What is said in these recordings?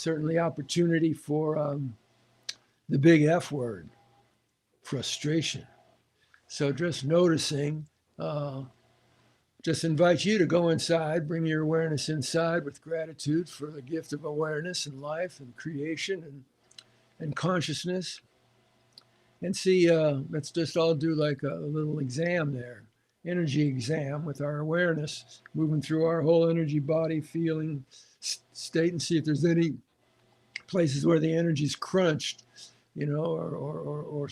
certainly opportunity for the big F word, frustration. So just noticing, uh, just invite you to go inside, bring your awareness inside with gratitude for the gift of awareness and life and creation and consciousness. And see, let's just all do like a little exam there, energy exam with our awareness, moving through our whole energy body, feeling state, and see if there's any places where the energy's crunched, or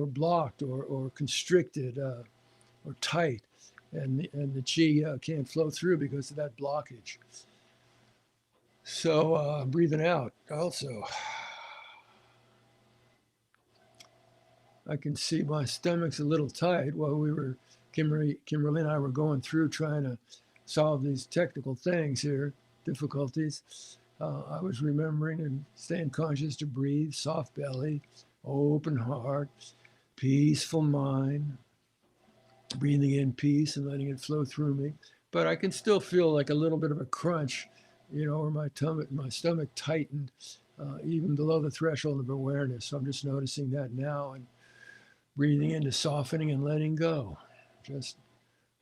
blocked or constricted or tight, and the chi can't flow through because of that blockage. So breathing out also. I can see my stomach's a little tight while Kimberly and I were going through trying to solve these technical things here, difficulties. I was remembering and staying conscious to breathe, soft belly, open heart, peaceful mind, breathing in peace and letting it flow through me. But I can still feel like a little bit of a crunch, or my stomach tightened, even below the threshold of awareness. So I'm just noticing that now and breathing into softening and letting go. Just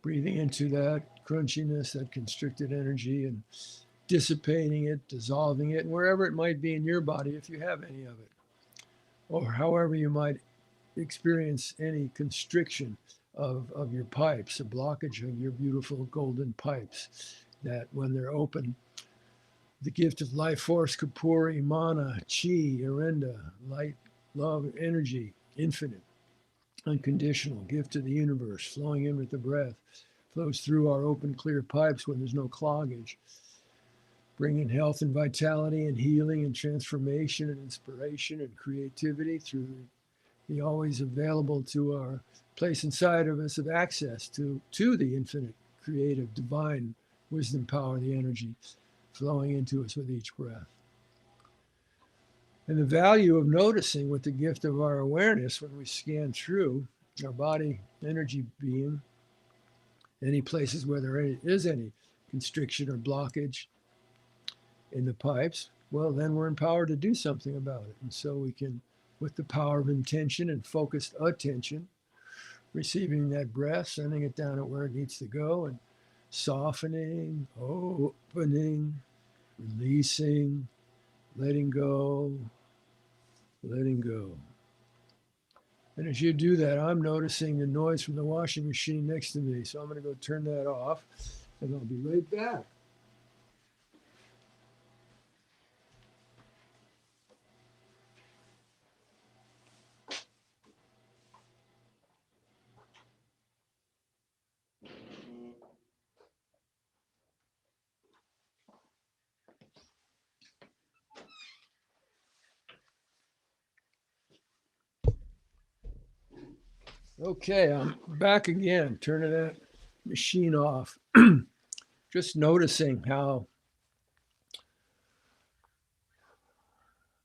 breathing into that crunchiness, that constricted energy, and dissipating it, dissolving it, and wherever it might be in your body, if you have any of it, or however you might experience any constriction of your pipes, a blockage of your beautiful golden pipes, that when they're open, the gift of life force, Kapuri, mana, chi, arenda, light, love, energy, infinite, unconditional gift of the universe, flowing in with the breath, flows through our open, clear pipes when there's no cloggage, bringing health and vitality and healing and transformation and inspiration and creativity through the always available to our place inside of us of access to the infinite, creative, divine wisdom, power, the energy flowing into us with each breath. And the value of noticing with the gift of our awareness when we scan through our body energy being, any places where there is any constriction or blockage in the pipes, well, then we're empowered to do something about it. And so we can, with the power of intention and focused attention, receiving that breath, sending it down at where it needs to go, and softening, opening, releasing, letting go, letting go. And as you do that, I'm noticing the noise from the washing machine next to me. So I'm going to go turn that off, and I'll be right back. Okay, I'm back again, turning that machine off. Just noticing how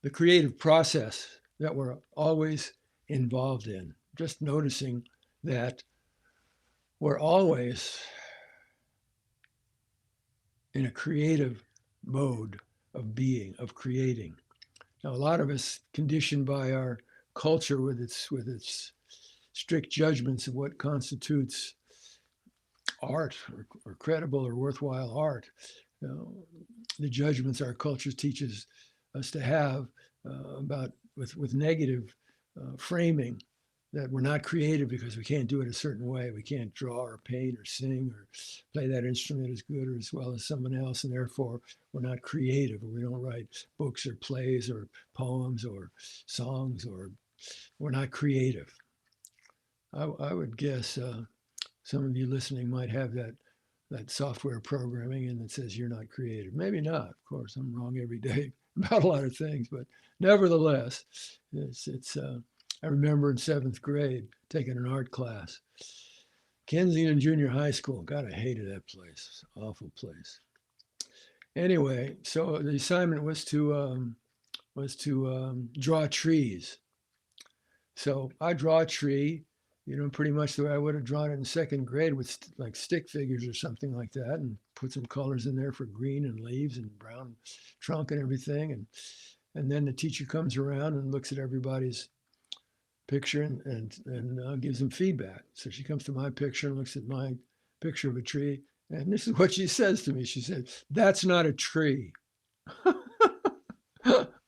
the creative process that we're always involved in, just noticing that we're always in a creative mode of being, of creating. Now, a lot of us conditioned by our culture with its strict judgments of what constitutes art or credible or worthwhile art. The judgments our culture teaches us to have about with negative framing, that we're not creative because we can't do it a certain way. We can't draw or paint or sing or play that instrument as good or as well as someone else, and therefore we're not creative, or we don't write books or plays or poems or songs, or we're not creative. I would guess some of you listening might have that software programming and that says you're not creative. Maybe not. Of course, I'm wrong every day about a lot of things, but nevertheless, it's. I remember in 7th grade taking an art class, Kensington Junior High School. God, I hated that place. Awful place. Anyway, so the assignment was to draw trees. So I draw a tree, pretty much the way I would have drawn it in 2nd grade with like stick figures or something like that, and put some colors in there for green and leaves and brown trunk and everything. And then the teacher comes around and looks at everybody's picture and gives them feedback. So she comes to my picture and looks at my picture of a tree. And this is what she says to me. She said, "That's not a tree."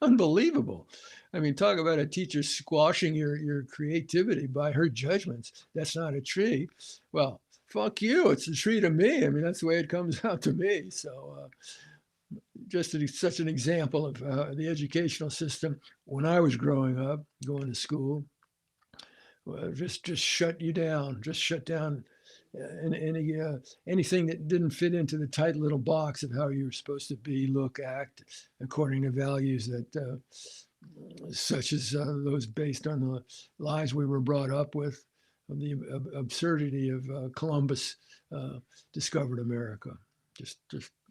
Unbelievable. I mean, talk about a teacher squashing your creativity by her judgments. That's not a tree. Well, fuck you. It's a tree to me. I mean, that's the way it comes out to me. So just such an example of the educational system when I was growing up, going to school. Well, just shut you down. Just shut down anything that didn't fit into the tight little box of how you were supposed to be, look, act according to values that, such as those based on the lies we were brought up with, of the absurdity of Columbus discovered America. Just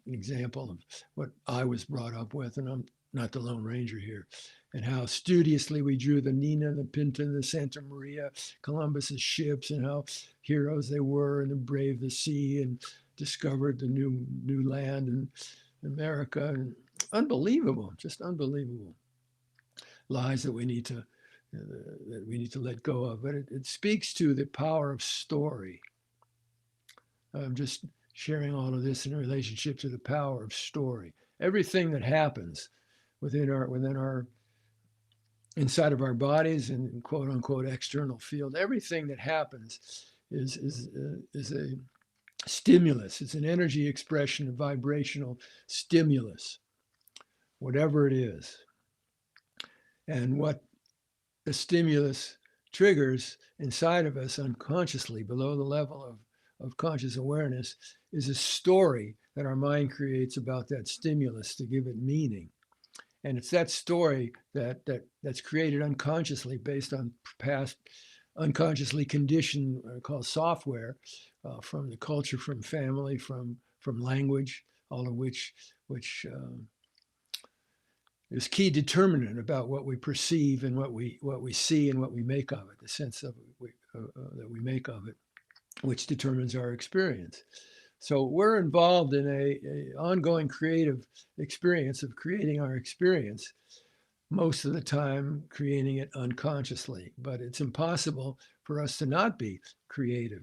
an example of what I was brought up with, and I'm not the Lone Ranger here, and how studiously we drew the Nina, the Pinta, the Santa Maria, Columbus's ships, and how heroes they were, and braved the sea and discovered the new land in America. And unbelievable, just unbelievable lies that we need to let go of. But it speaks to the power of story. I'm just sharing all of this in relationship to the power of story. Everything that happens within our inside of our bodies and quote unquote external field, everything that happens is a stimulus. It's an energy expression, a vibrational stimulus, whatever it is. And what the stimulus triggers inside of us unconsciously, below the level of conscious awareness, is a story that our mind creates about that stimulus to give it meaning. And it's that story that's created unconsciously based on past unconsciously conditioned, called software, from the culture, from family, from language, all of which is key determinant about what we perceive and what we see and what we make of it, the sense of that we make of it, which determines our experience. So we're involved in a ongoing creative experience of creating our experience, most of the time creating it unconsciously. But it's impossible for us to not be creative,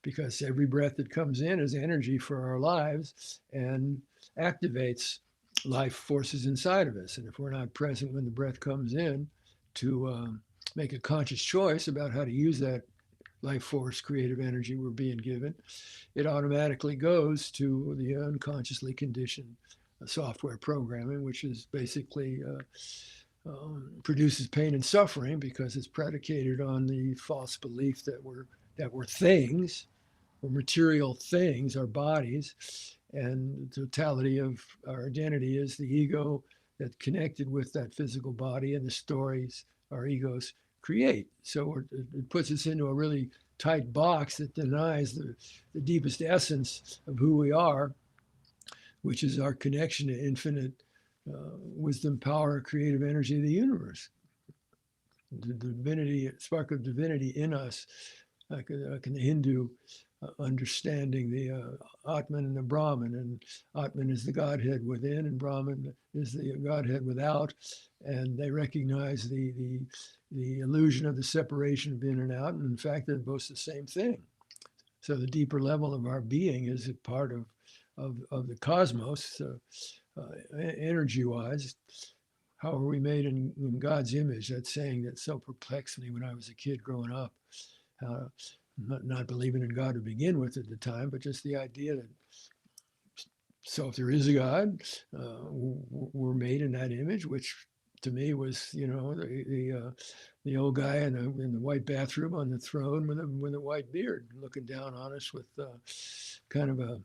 because every breath that comes in is energy for our lives and activates life forces inside of us. And if we're not present when the breath comes in to make a conscious choice about how to use that life force, creative energy we're being given, it automatically goes to the unconsciously conditioned software programming, which is basically produces pain and suffering because it's predicated on the false belief that we're things, or material things, our bodies, and the totality of our identity is the ego that's connected with that physical body and the stories our egos create. So it puts us into a really tight box that denies the deepest essence of who we are, which is our connection to infinite wisdom, power, creative energy of the universe. The divinity, spark of divinity in us, like in the Hindu understanding, the Atman and the Brahman. And Atman is the Godhead within, and Brahman is the Godhead without. And they recognize the illusion of the separation of in and out. And in fact, they're both the same thing. So the deeper level of our being is a part of the cosmos, energy-wise. How are we made in God's image? That saying that so perplexed me when I was a kid growing up. Not believing in God to begin with at the time, but just the idea that, so if there is a God, we're made in that image, which to me was, the old guy in the white bathrobe on the throne with a white beard, looking down on us with kind of a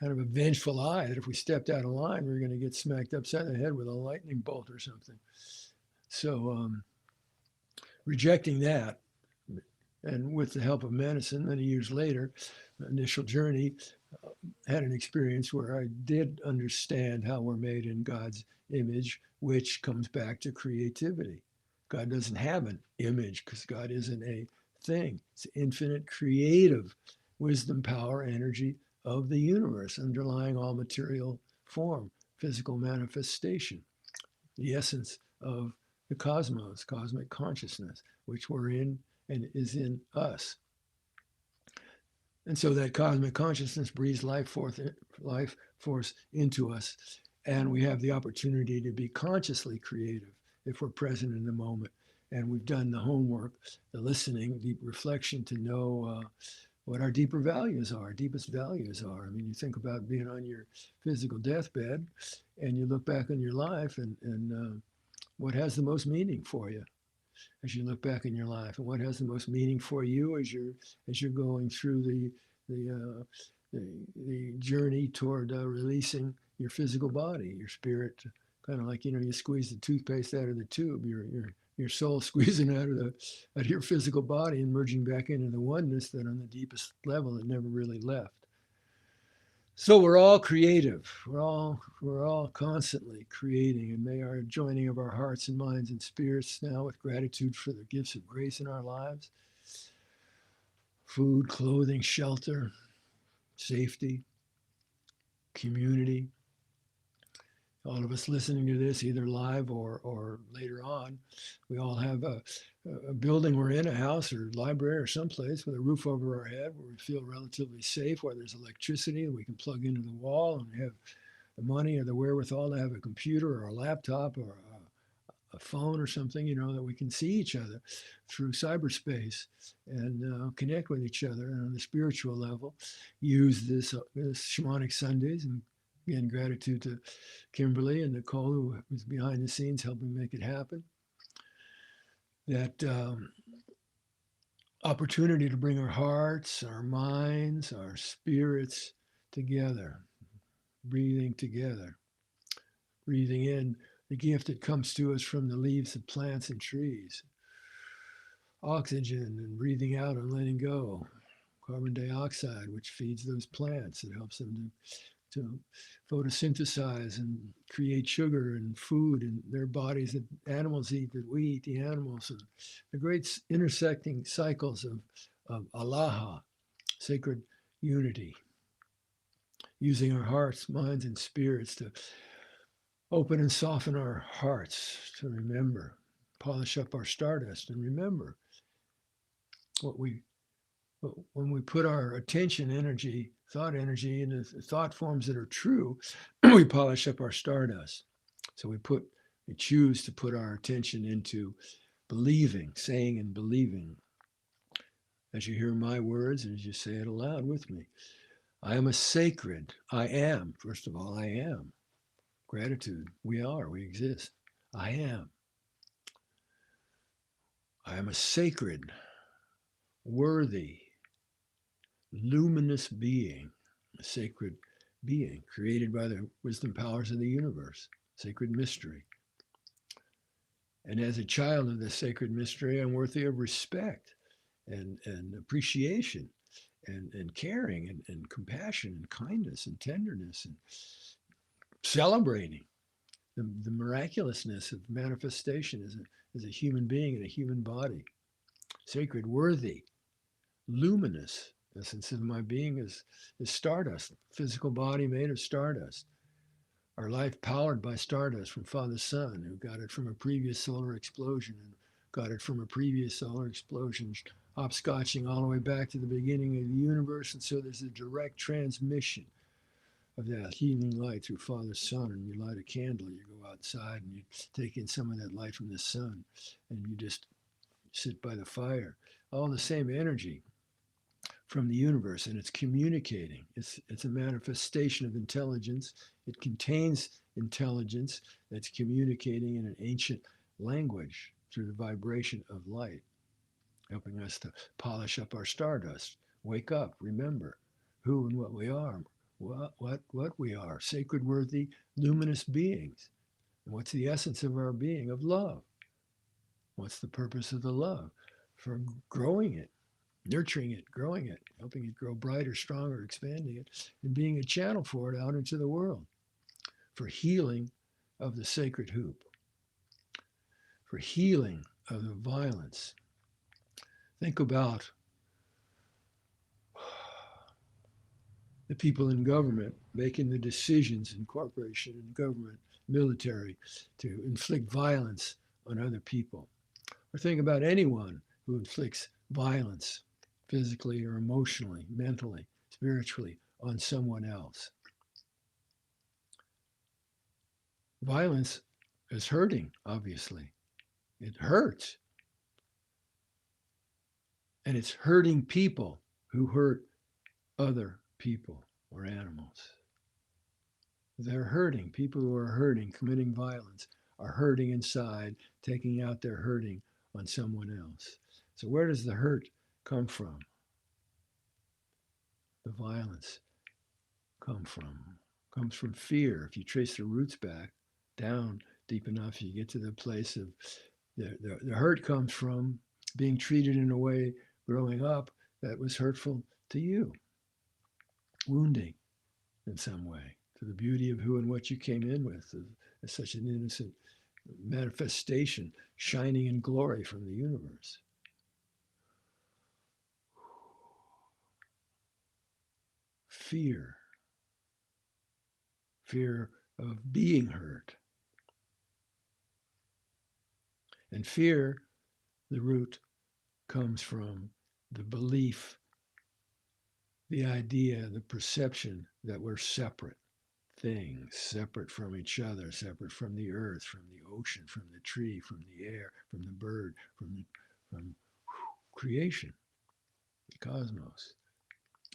vengeful eye that if we stepped out of line, we were going to get smacked upside the head with a lightning bolt or something. So rejecting that, and with the help of medicine, many years later, initial journey, had an experience where I did understand how we're made in God's image, which comes back to creativity. God doesn't have an image because God isn't a thing. It's infinite creative wisdom, power, energy of the universe underlying all material form, physical manifestation, the essence of the cosmos, cosmic consciousness, which we're in and is in us. And so that cosmic consciousness breathes life force into us. And we have the opportunity to be consciously creative if we're present in the moment. And we've done the homework, the listening, deep reflection to know what our deeper values are, deepest values are. I mean, you think about being on your physical deathbed and you look back on your life and what has the most meaning for you as you look back in your life, and what has the most meaning for you as you're going through the journey toward releasing your physical body, your spirit, kind of like you squeeze the toothpaste out of the tube, your soul squeezing out of your physical body and merging back into the oneness that on the deepest level it never really left. So we're all creative. We're all constantly creating, and may our joining of our hearts and minds and spirits now with gratitude for the gifts of grace in our lives, food, clothing, shelter, safety, community. All of us listening to this, either live or later on, we all have a building we're in, a house or library or someplace with a roof over our head where we feel relatively safe, where there's electricity and we can plug into the wall, and we have the money or the wherewithal to have a computer or a laptop or a phone or something, that we can see each other through cyberspace and connect with each other. And on the spiritual level, use this Shamanic Sundays. And again, gratitude to Kimberly and Nicole, who was behind the scenes helping make it happen. That opportunity to bring our hearts, our minds, our spirits together, breathing together, breathing in the gift that comes to us from the leaves of plants and trees, oxygen, and breathing out and letting go, carbon dioxide, which feeds those plants. It helps them to photosynthesize and create sugar and food in their bodies that animals eat, that we eat the animals, and the great intersecting cycles of Allaha, sacred unity, using our hearts, minds, and spirits to open and soften our hearts to remember, polish up our stardust and remember when we put our attention energy, thought energy into thought forms that are true, we polish up our stardust. So we choose to put our attention into believing, saying and believing. As you hear my words and as you say it aloud with me, I am a sacred, I am, first of all, I am. Gratitude, we exist. I am. I am a sacred, worthy, luminous being, a sacred being created by the wisdom powers of the universe, sacred mystery. And as a child of the sacred mystery, I'm worthy of respect and appreciation and caring and compassion and kindness and tenderness and celebrating the miraculousness of manifestation as a human being in a human body. Sacred, worthy, luminous. The essence of my being is stardust, physical body made of stardust. Our life powered by stardust from Father Sun, who got it from a previous solar explosion and got it from a previous solar explosion, hopscotching all the way back to the beginning of the universe. And so there's a direct transmission of that healing light through Father Sun. And you light a candle, you go outside and you take in some of that light from the sun, and you just sit by the fire. All the same energy from the universe, and it's communicating. It's a manifestation of intelligence. It contains intelligence that's communicating in an ancient language through the vibration of light, helping us to polish up our stardust, wake up, remember who and what we are, what we are, sacred, worthy, luminous beings. And what's the essence of our being? Of love. What's the purpose of the love? For growing it, nurturing it, growing it, helping it grow brighter, stronger, expanding it, and being a channel for it out into the world, for healing of the sacred hoop, for healing of the violence. Think about the people in government making the decisions in corporation and government, military, to inflict violence on other people. Or think about anyone who inflicts violence physically or emotionally, mentally, spiritually on someone else. Violence is hurting, obviously. It hurts. And it's hurting people who hurt other people or animals. They're hurting. People who are hurting, committing violence, are hurting inside, taking out their hurting on someone else. So where does the hurt come from? The violence comes from fear. If you trace the roots back down deep enough, you get to the place of the hurt comes from being treated in a way growing up that was hurtful to you, wounding in some way to the beauty of who and what you came in with as such an innocent manifestation shining in glory from the universe. Fear of being hurt. And fear, the root, comes from the belief, the idea, the perception that we're separate things, separate from each other, separate from the earth, from the ocean, from the tree, from the air, from the bird, from creation, the cosmos.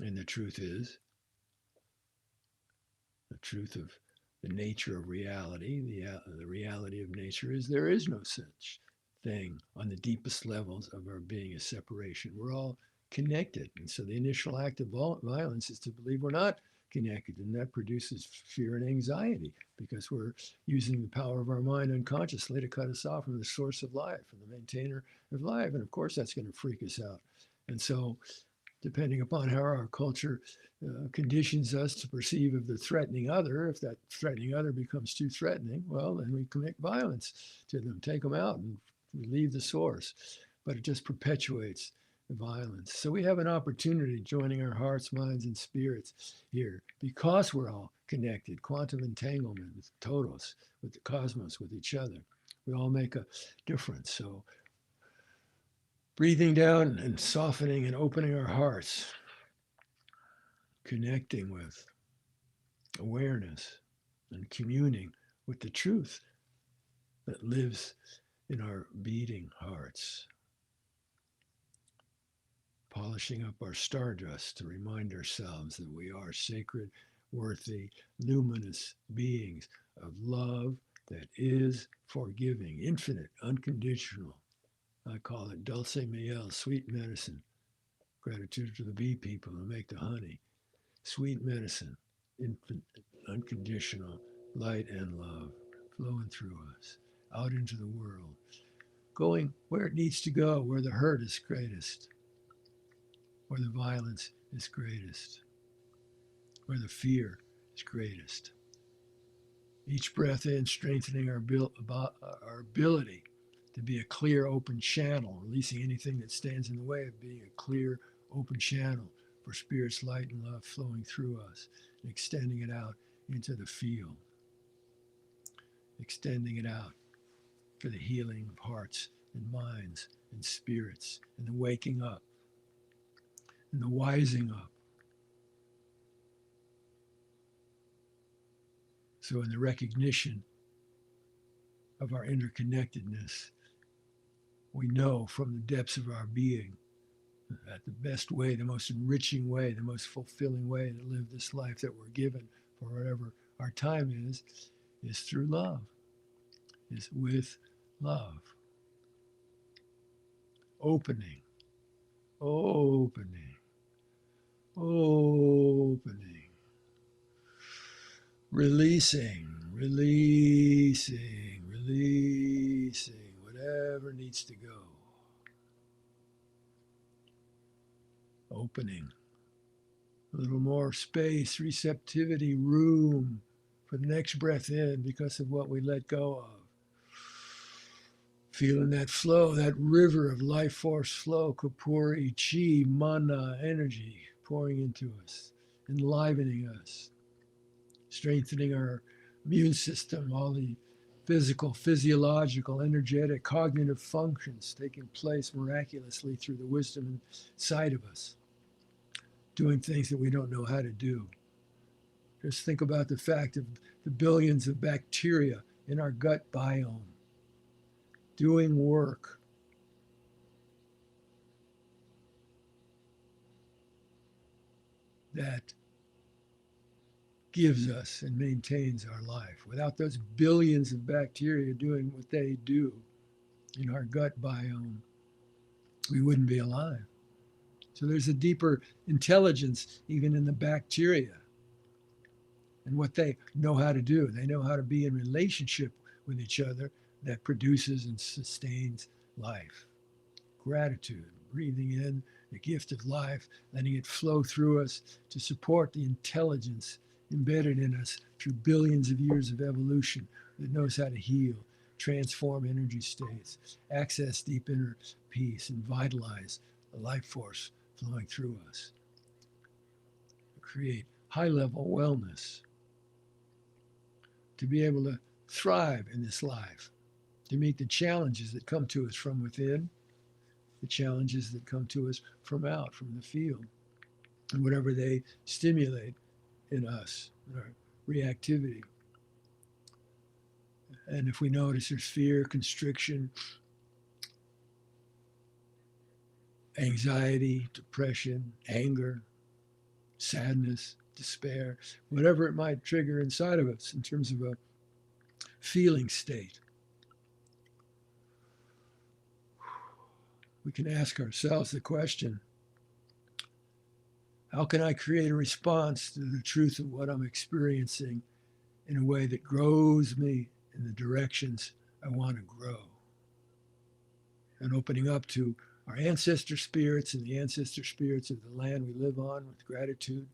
And the truth is, the truth of the nature of reality, the reality of nature is there is no such thing on the deepest levels of our being as separation. We're all connected. And so the initial act of violence is to believe we're not connected. And that produces fear and anxiety because we're using the power of our mind unconsciously to cut us off from the source of life and the maintainer of life. And of course, that's going to freak us out. And so depending upon how our culture conditions us to perceive of the threatening other, if that threatening other becomes too threatening, well, then we commit violence to them, take them out and relieve the source. But it just perpetuates the violence. So we have an opportunity joining our hearts, minds, and spirits here because we're all connected, quantum entanglement with totos, with the cosmos, with each other. We all make a difference. So breathing down and softening and opening our hearts, connecting with awareness and communing with the truth that lives in our beating hearts. Polishing up our stardust to remind ourselves that we are sacred, worthy, luminous beings of love that is forgiving, infinite, unconditional. I call it dulce miel, sweet medicine. Gratitude to the bee people who make the honey. Sweet medicine, infinite, unconditional light and love flowing through us, out into the world, going where it needs to go, where the hurt is greatest, where the violence is greatest, where the fear is greatest. Each breath in, strengthening our ability to be a clear, open channel, releasing anything that stands in the way of being a clear, open channel for Spirit's light and love flowing through us and extending it out into the field, extending it out for the healing of hearts and minds and spirits and the waking up and the wising up. So in the recognition of our interconnectedness, we know from the depths of our being that the best way, the most enriching way, the most fulfilling way to live this life that we're given for whatever our time is through love, is with love. Opening, opening, opening, releasing, releasing, releasing whatever needs to go. Opening. A little more space, receptivity, room for the next breath in because of what we let go of. Feeling that flow, that river of life force flow, Kapuri, Chi, Mana, energy pouring into us. enlivening us, strengthening our immune system, all the physical, physiological, energetic, cognitive functions taking place miraculously through the wisdom inside of us, doing things that we don't know how to do. Just think about the fact of the billions of bacteria in our gut biome doing work that gives us and maintains our life. Without those billions of bacteria doing what they do in our gut biome, we wouldn't be alive. So there's a deeper intelligence even in the bacteria and what they know how to do. They know how to be in relationship with each other that produces and sustains life. Gratitude, breathing in the gift of life, letting it flow through us to support the intelligence embedded in us through billions of years of evolution that knows how to heal, transform energy states, access deep inner peace, and vitalize the life force flowing through us. Create high level wellness, to be able to thrive in this life, to meet the challenges that come to us from within, the challenges that come to us from out, from the field, and whatever they stimulate in us, in our reactivity. And if we notice there's fear, constriction, anxiety, depression, anger, sadness, despair, whatever it might trigger inside of us in terms of a feeling state, we can ask ourselves the question, how can I create a response to the truth of what I'm experiencing in a way that grows me in the directions I want to grow? And opening up to our ancestor spirits and the ancestor spirits of the land we live on with gratitude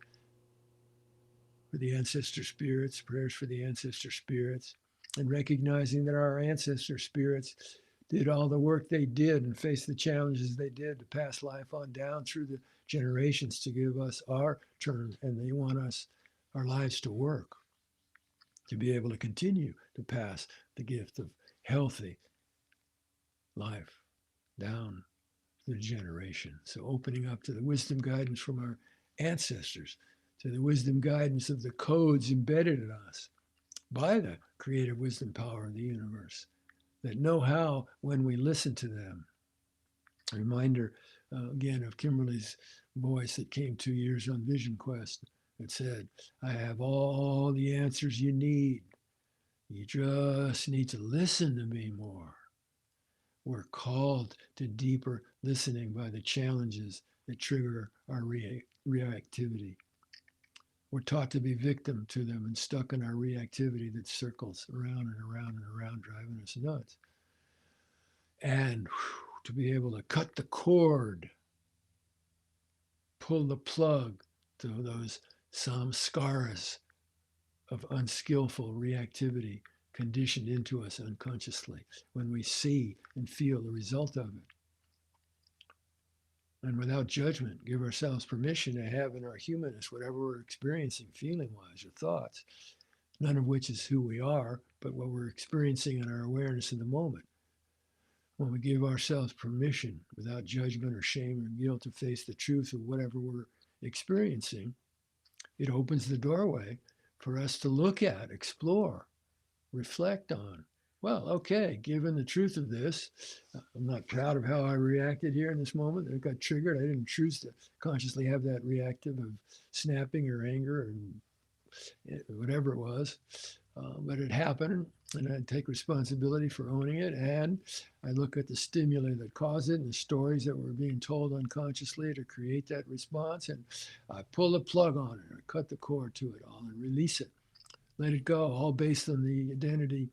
for the ancestor spirits, prayers for the ancestor spirits, and recognizing that our ancestor spirits did all the work they did and faced the challenges they did to pass life on down through the generations to give us our turn, and they want us, our lives, to work, to be able to continue to pass the gift of healthy life down the generation. So opening up to the wisdom guidance from our ancestors, to the wisdom guidance of the codes embedded in us by the creative wisdom power of the universe that know how when we listen to them. A reminder again of Kimberly's voice that came 2 years on Vision Quest that said, I have all the answers you need. You just need to listen to me more. We're called to deeper listening by the challenges that trigger our reactivity. We're taught to be victim to them and stuck in our reactivity that circles around and around and around, driving us nuts. And to be able to cut the cord, pull the plug to those samskaras of unskillful reactivity conditioned into us unconsciously when we see and feel the result of it. And without judgment, give ourselves permission to have in our humanness whatever we're experiencing feeling-wise or thoughts, none of which is who we are, but what we're experiencing in our awareness in the moment. When we give ourselves permission without judgment or shame or guilt to face the truth of whatever we're experiencing, it opens the doorway for us to look at, explore, reflect on. Well, okay, given the truth of this, I'm not proud of how I reacted here in this moment. It got triggered. I didn't choose to consciously have that reactive of snapping or anger or whatever it was. But it happened, and I take responsibility for owning it. And I look at the stimuli that caused it and the stories that were being told unconsciously to create that response. And I pull the plug on it, or cut the cord to it all and release it. Let it go, all based on the identity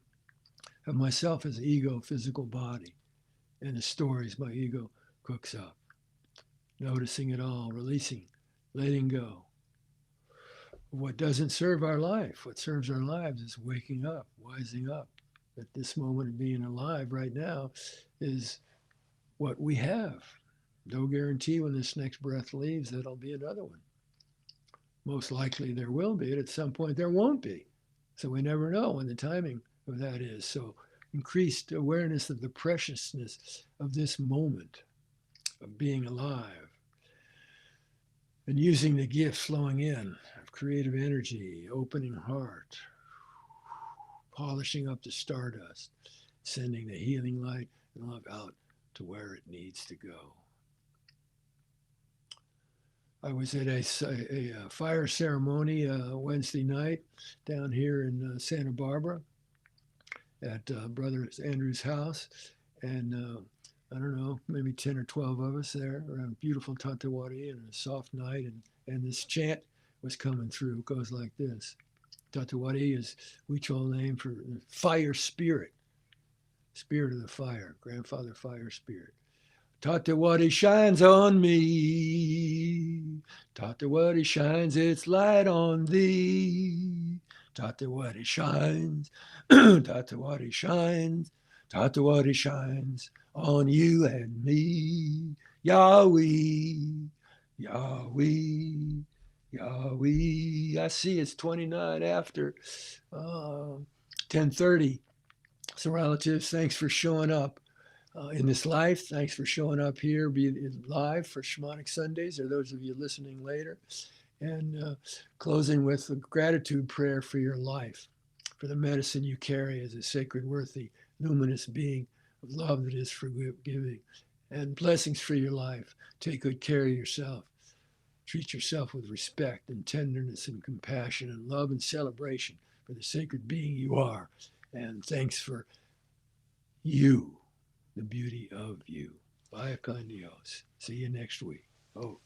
of myself as ego, physical body, and the stories my ego cooks up. Noticing it all, releasing, letting go. What doesn't serve our life, what serves our lives is waking up, wising up. That this moment of being alive right now is what we have. No guarantee when this next breath leaves that it'll be another one. Most likely there will be, and at some point there won't be. So we never know when the timing of that is. So increased awareness of the preciousness of this moment of being alive and using the gift flowing in of creative energy, opening heart, polishing up the stardust, sending the healing light and love out to where it needs to go. I was at a fire ceremony Wednesday night down here in Santa Barbara at Brother Andrew's house. And I don't know, maybe 10 or 12 of us there around beautiful Tatewari and a soft night. And this chant was coming through. It goes like this. Tatewari is Huichol name for fire spirit, spirit of the fire, grandfather fire spirit. Tatewari shines on me. Tatewari shines its light on thee. Tatewari shines. Tatewari shines. Tatewari shines on you and me. Yahweh. Yahweh. Yahweh. I see it's 29 after 10:30. So relatives, thanks for showing up. In this life. Thanks for showing up here, be live for Shamanic Sundays, or those of you listening later. And closing with a gratitude prayer for your life, for the medicine you carry as a sacred, worthy, luminous being of love that is forgiving, and blessings for your life. Take good care of yourself. Treat yourself with respect and tenderness and compassion and love and celebration for the sacred being you are. And thanks for you, the beauty of you. Vaya con Dios. See you next week. Oh.